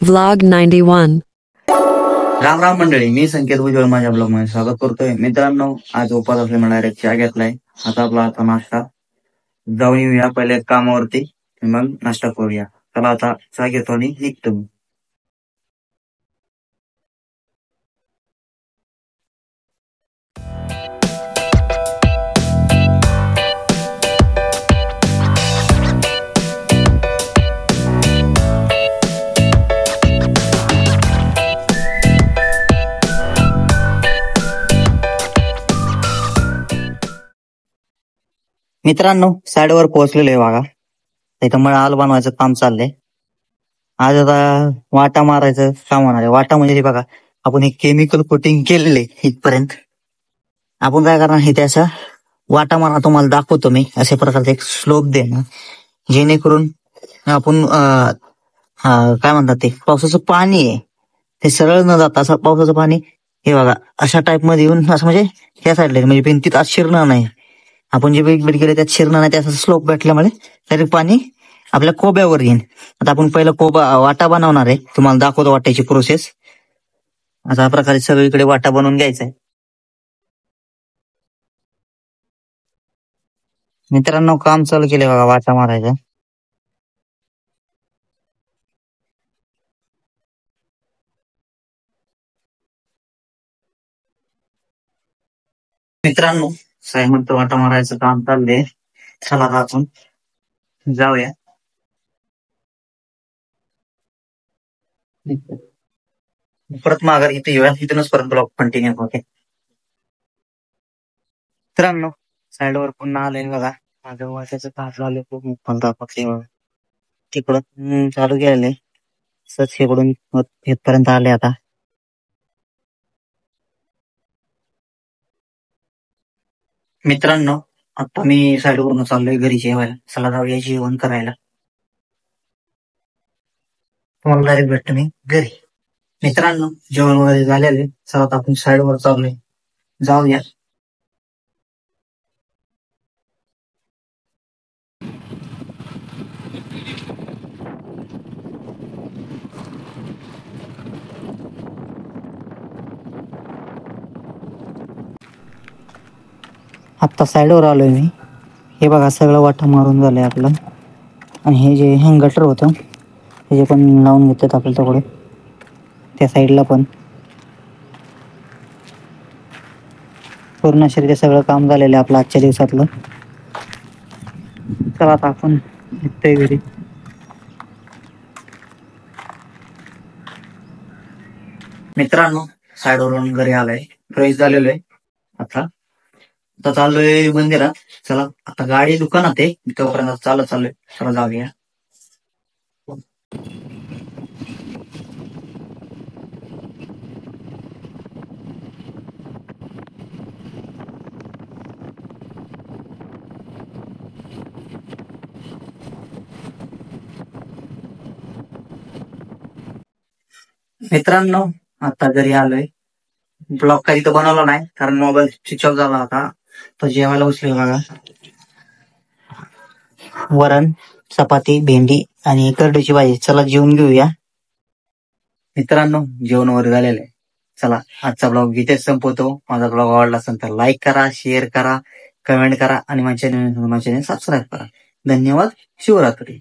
Vlog 91. Ram Ram मंडळी, मी संकेत उज्ज्वल माझ्या blog मध्ये स्वागत करतोय. मित्रांनो, आज उपास असल्यामुळे डायरेक्ट चहा घेतलाय. आता नाश्ता जाऊन येऊया पहिले कामावरती, मग नाश्ता करूया. चला आता चहा घेतो आणि निघतो मी. मित्रांनो, साईडवर पोहोचलेलो आहे बघा. इथं मळाल बनवायचं काम चाललंय. आज आता वाटा मारायचं काम होणार आहे. वाटा म्हणजे हे बघा, आपण हे केमिकल कोटिंग केलेले इथपर्यंत. आपण काय करणार हे त्याचा वाटा मारा तुम्हाला दाखवतो मी. अशा प्रकारचा एक स्लोप देणं, जेणेकरून आपण काय म्हणतात ते पावसाचं पाणी आहे ते सरळ न जाता असं पावसाचं पाणी हे बघा अशा टाइप मध्ये येऊन असं म्हणजे ह्या साईडला म्हणजे भिंतीत आज शिरणार नाही. आपण जे बेट केले त्यात शिरणार नाही, त्याचा स्लोप भेटल्यामुळे तरी पाणी आपल्या कोब्यावर येईल. आता आपण पहिला वाटा बनवणार आहे, तुम्हाला दाखवतो वाट्याची प्रोसेस. अशा प्रकारे सगळीकडे वाटा बनवून घ्यायचा आहे. मित्रांनो, काम चालू केले बघा वाटा मारायचं. मित्रांनो, सायमंत वाटा मारायचं काम चाललंय. चला आता आपण जाऊया. परत माघार इथे येऊया, इथूनच परत ब्लॉग कंटिन्यू होते. मित्रांनो, साईडवर पुन्हा आलोय बघा. माझं वाट्याचं काम झालं खूप मोठा पक्षी तिकडून चालू केलेलं सच इकडून इथपर्यंत आले. आता मित्रांनो, आता मी साईडवरून चाललोय घरी जेवायला. चला जाऊया जेवण करायला. तुम्हाला डायरेक्ट भेटतो मी घरी. मित्रांनो, जेवण वगैरे झालेले. चला आता आपण साईडवर चाललोय, जाऊया. आत्ता साईडवर आलोय मी. हे बघा सगळं वाटा मारून झालंय आपलं. आणि हे जे गटर होतं हे पण लावून घेतात आपल्या तिकडे त्या साईडला पण. पूर्ण शरीर सगळं काम झालेलं आहे आपलं आजच्या दिवसातलं. चला आता आपण निघतोय घरी. मित्रांनो, साईडवरून घरी आलाय, फ्रेश झालेलो आहे. आता चाललोय मंदिरात. चला आता गाडी दुकानात आहे, तोपर्यंत चाललोय. चला जाऊया. मित्रांनो, आता घरी आलोय. ब्लॉग काही तर बनवला नाही कारण मोबाईल स्विच ऑफ झाला होता. तर जेवायला बसलोय बघा. वरण, चपाती, भेंडी आणि करडीची भाजी. चला जेवून घेऊया. मित्रांनो, जेवण वगैरे झालेलं आहे. चला आजचा ब्लॉग इथेच संपवतो. माझा ब्लॉग आवडला असेल तर लाईक करा, शेअर करा, कमेंट करा आणि माझ्या चॅनल सबस्क्राईब करा. धन्यवाद. शिवरात्री.